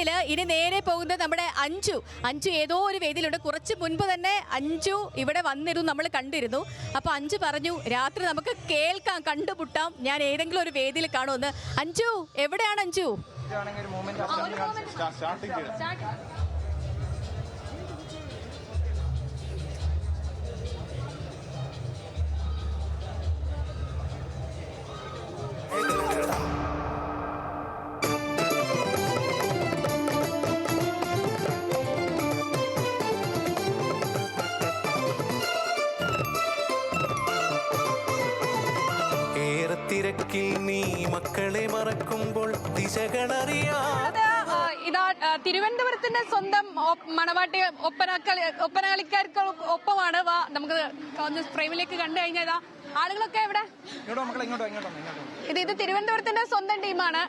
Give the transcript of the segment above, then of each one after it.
വേദിയിൽ ഇനി നേരെ പോകുന്നത് നമ്മുടെ അഞ്ചു ഏതോ ഒരു വേദിയിലുണ്ട്. കുറച്ച് മുൻപ് തന്നെ അഞ്ചു ഇവിടെ വന്നിരുന്നു, നമ്മൾ കണ്ടിരുന്നു. അപ്പോൾ അഞ്ചു പറഞ്ഞു രാത്രി നമുക്ക് കേൾക്കാം, കണ്ടുമുട്ടാം, ഞാൻ ഏതെങ്കിലും ഒരു വേദിയിൽ കാണുമെന്ന്. അഞ്ചു എവിടെയാണ് അഞ്ചു? തിരക്കിൽ നീ മക്കളെ മറക്കുമ്പോൾ ദിശകളറിയാതെ. ഇതാ തിരുവനന്തപുരത്തിന്റെ സ്വന്തം മണവാട്ടി ഒപ്പനകളിക്കാർക്ക് ഒപ്പമാണ്. നമുക്ക് ഒന്ന് ഫ്രെയിമിലേക്ക് കണ്ടു കഴിഞ്ഞാൽ ഇതാ ആളുകളൊക്കെ എവിടെ. ഇത് തിരുവനന്തപുരത്തിന്റെ സ്വന്തം ടീമാണ്.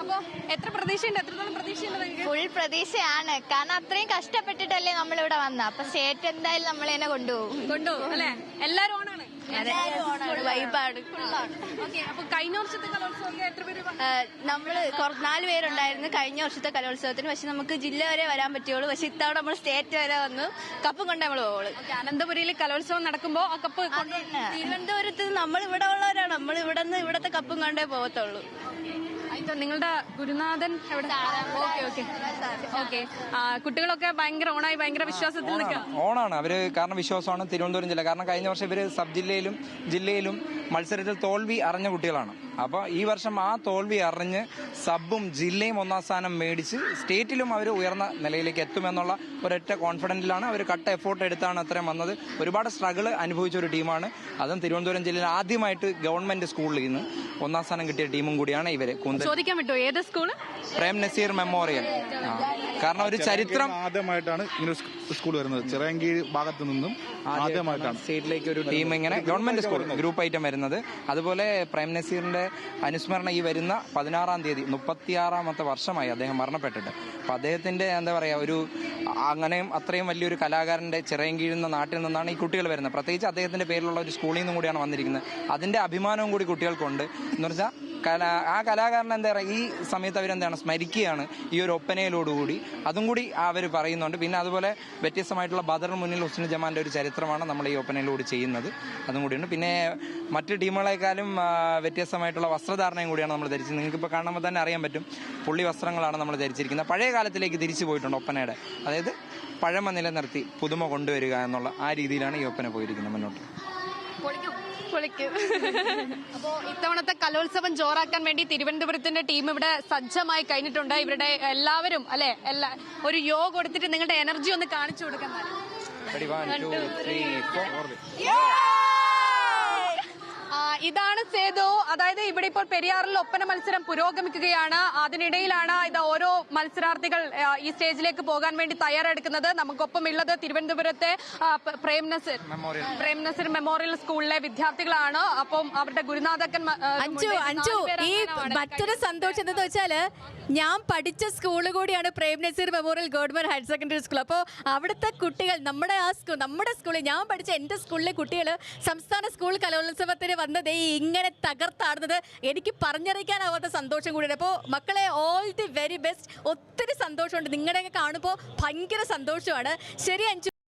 അപ്പൊ എത്രത്തോളം പ്രതീക്ഷയുണ്ട്? ഫുൾ പ്രതീക്ഷയാണ്, കാരണം അത്രയും കഷ്ടപ്പെട്ടിട്ടല്ലേ നമ്മളിവിടെ വന്ന. അപ്പൊ സ്റ്റേറ്റ് എന്തായാലും നമ്മൾ തന്നെ കൊണ്ടുപോകും അല്ലെ? എല്ലാരും ഓണാണ്, വൈബാണ്. അപ്പൊ കഴിഞ്ഞ വർഷത്തെ കലോത്സവത്തിൽ എത്ര പേര്? നമ്മള് 4 പേരുണ്ടായിരുന്നു കഴിഞ്ഞ വർഷത്തെ കലോത്സവത്തിന്. പക്ഷെ നമുക്ക് ജില്ല വരെ വരാൻ പറ്റുള്ളൂ. പക്ഷെ ഇത്തവണ നമ്മൾ സ്റ്റേറ്റ് വരെ വന്നു, കപ്പും കൊണ്ട് നമ്മൾ പോകുള്ളൂ. അനന്തപുരിയിൽ കലോത്സവം നടക്കുമ്പോ ആ കപ്പ് തിരുവനന്തപുരത്ത് നമ്മൾ ഇവിടെ ഉള്ളവരാണ്, നമ്മൾ ഇവിടെ നിന്ന് ഇവിടത്തെ കപ്പും കൊണ്ടേ പോകത്തുള്ളൂ. നിങ്ങളുടെ ഗുരുനാഥൻ എവിടെ? ഓക്കെ. കുട്ടികളൊക്കെ ഭയങ്കര ഓണായി, ഭയങ്കര വിശ്വാസത്തിൽ നിൽക്കുക. ഓണാണ് അവര്, കാരണം വിശ്വാസമാണ് തിരുവനന്തപുരം ജില്ല. കാരണം കഴിഞ്ഞ വർഷം ഇവര് സബ് ജില്ലയിലും മത്സരത്തിൽ തോൽവി അറിഞ്ഞ കുട്ടികളാണ്. അപ്പോൾ ഈ വർഷം ആ തോൽവി അറിഞ്ഞ് സബും ജില്ലയും 1ാം സ്ഥാനം മേടിച്ച് സ്റ്റേറ്റിലും അവർ ഉയർന്ന നിലയിലേക്ക് എത്തുമെന്നുള്ള ഒരൊറ്റ കോൺഫിഡൻറ്റിലാണ് അവർ. കട്ട എഫോർട്ട് എടുത്താണ് അത്രയും വന്നത്. ഒരുപാട് സ്ട്രഗിൾ അനുഭവിച്ച ഒരു ടീമാണ്. അതും തിരുവനന്തപുരം ജില്ലയിൽ ആദ്യമായിട്ട് ഗവൺമെന്റ് സ്കൂളിൽ നിന്ന് 1ാം സ്ഥാനം കിട്ടിയ ടീമും കൂടിയാണ് ഇവര്. ചോദിക്കാൻ പറ്റുമോ ഏത് സ്കൂള്? പ്രേം നസീർ മെമ്മോറിയൽ. കാരണം ഒരു ചരിത്രം ആദ്യമായിട്ടാണ് ഇങ്ങനെ സ്കൂൾ വരുന്നത്. ചിറയൻകീഴ് ഭാഗത്തു നിന്നും ആദ്യമായിട്ടാണ് സ്റ്റേറ്റിലേക്ക് ഒരു ടീം ഇങ്ങനെ ഗവൺമെന്റ് സ്കൂൾ ഗ്രൂപ്പ് ഐറ്റം വരുന്നത്. അതുപോലെ പ്രേം നസീറിന്റെ അനുസ്മരണം ഈ വരുന്ന 16-ാം തീയതി, 36-ാമത്തെ വർഷമായി അദ്ദേഹം മരണപ്പെട്ടിട്ട്. അപ്പൊ അദ്ദേഹത്തിന്റെ എന്താ പറയാ, ഒരു അങ്ങനെയും അത്രയും വലിയൊരു കലാകാരന്റെ ചിറയൻകീഴുന്ന നാട്ടിൽ നിന്നാണ് ഈ കുട്ടികൾ വരുന്നത്. പ്രത്യേകിച്ച് അദ്ദേഹത്തിന്റെ പേരിലുള്ള ഒരു സ്കൂളിൽ നിന്നും കൂടിയാണ് വന്നിരിക്കുന്നത്. അതിന്റെ അഭിമാനവും കൂടി കുട്ടികൾക്കുണ്ട്. എന്ന് വെച്ചാൽ ആ കലാകാരൻ എന്താ പറയുക, ഈ സമയത്ത് അവരെന്താണ് സ്മരിക്കുകയാണ് ഈ ഒരു ഒപ്പനയിലോടുകൂടി. അതും കൂടി അവർ പറയുന്നുണ്ട്. പിന്നെ അതുപോലെ വ്യത്യസ്തമായിട്ടുള്ള ബദർ മുന്നിൽ ഹുസ്നു ജമാന്റെ ഒരു ചരിത്രമാണ് നമ്മൾ ഈ ഒപ്പനയിലൂടെ ചെയ്യുന്നത്. അതും കൂടിയുണ്ട്. പിന്നെ മറ്റു ടീമുകളെക്കാളും വ്യത്യസ്തമായിട്ടുള്ള വസ്ത്രധാരണയും കൂടിയാണ് നമ്മൾ ധരിച്ചത്. നിങ്ങൾക്കിപ്പോൾ കാണുമ്പോൾ തന്നെ അറിയാൻ പറ്റും. പുള്ളി വസ്ത്രങ്ങളാണ് നമ്മൾ ധരിച്ചിരിക്കുന്നത്. പഴയ കാലത്തിലേക്ക് തിരിച്ചു പോയിട്ടുണ്ട് ഒപ്പനയുടെ. അതായത് പഴമ നിലനിർത്തി പുതുമ കൊണ്ടുവരിക എന്നുള്ള ആ രീതിയിലാണ് ഈ ഒപ്പന പോയിരിക്കുന്നത് മുന്നോട്ട്. അപ്പോ ഇത്തവണത്തെ കലോത്സവം ജോറാക്കാൻ വേണ്ടി തിരുവനന്തപുരത്തിന്റെ ടീം ഇവിടെ സജ്ജമായി കഴിഞ്ഞിട്ടുണ്ട്. ഇവരുടെ എല്ലാവരും ഒരു യോ കൊടുത്തിട്ട് നിങ്ങളുടെ എനർജി ഒന്ന് കാണിച്ചു കൊടുക്കാൻ. ഇതാണ് സേതു. അതായത് ഇവിടെ ഇപ്പോൾ പെരിയാറിൽ ഒപ്പന മത്സരം പുരോഗമിക്കുകയാണ്. അതിനിടയിലാണ് ഇത് ഓരോ മത്സരാർത്ഥികൾ ഈ സ്റ്റേജിലേക്ക് പോകാൻ വേണ്ടി തയ്യാറെടുക്കുന്നത്. നമുക്കൊപ്പം ഉള്ളത് തിരുവനന്തപുരത്തെ പ്രേം നസീർ മെമ്മോറിയൽ സ്കൂളിലെ വിദ്യാർത്ഥികളാണ്. അപ്പം അവരുടെ ഗുരുനാഥക്കൻ അഞ്ചു ഈ മറ്റൊരു സന്തോഷം എന്താണെന്ന് വെച്ചാല്, ഞാൻ പഠിച്ച സ്കൂൾ കൂടിയാണ് Prem Nazir memorial government higher secondary school. അപ്പോൾ അവിടുത്തെ കുട്ടികൾ നമ്മുടെ സ്കൂളിൽ, ഞാൻ പഠിച്ച എൻ്റെ സ്കൂളിലെ കുട്ടികൾ സംസ്ഥാന സ്കൂൾ കലോത്സവത്തിന് വന്നത് ഇങ്ങനെ തകർത്താടുന്നത് എനിക്ക് പറഞ്ഞറിയിക്കാനാവാത്ത സന്തോഷം കൂടിയാണ്. അപ്പോൾ മക്കളെ, ഓൾ ദി വെരി ബെസ്റ്റ്. ഒത്തിരി സന്തോഷമുണ്ട് നിങ്ങളുടെയൊക്കെ കാണുമ്പോൾ, ഭയങ്കര സന്തോഷമാണ്. ശരി അഞ്ചു.